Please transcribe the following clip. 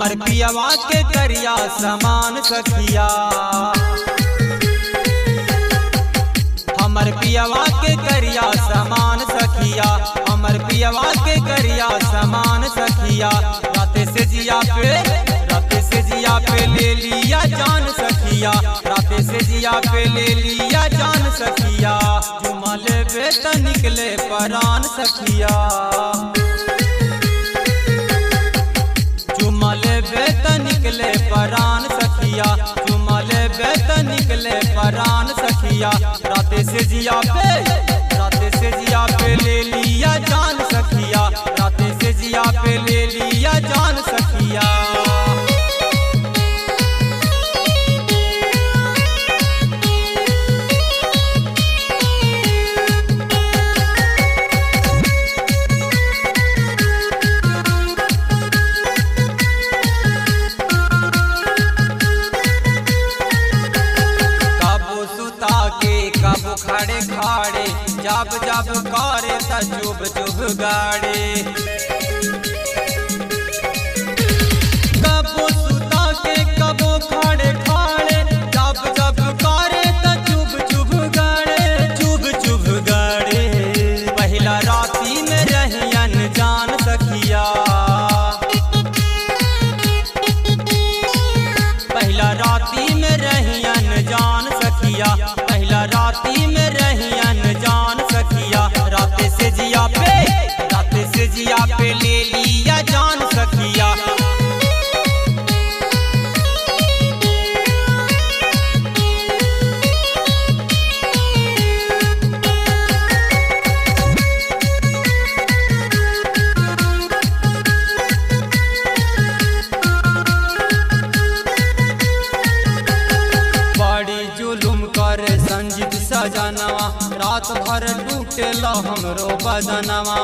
हमर पियवा के करिया समान सखिया, हमर पियवा के करिया समान सखिया, हमर पियवा के करिया समान सखिया। राते से जिया पे ले लिया जान सखिया, राते से जिया पे ले लिया जान सखिया। चुमा लेबे त निकले परान सखिया, चुमा लेबे त निकले परान सखिया, चुमा लेबे त निकले परान सखिया। राते से जिया पे ले लिया जान सखिया, राते से जिया पे ले लिया जान सखिया। कबो खड़े खाड़े जब जब करे त चुभ चुभ गाड़े, कबो सुता के कबो खड़े खाड़े जब जब करे त चुभ चुभ गाड़े, चुभ चुभ गाड़े। पहला राती में रही अनजान सखिया, पहला राती में रही अनजान सखिया, पहला राती में रही अनजान सखिया। राते से जिया पे ले लिया जान सखिया। जुलुम करे संजीत सजनवा, रात भर टूटेला हमरो बदनवा।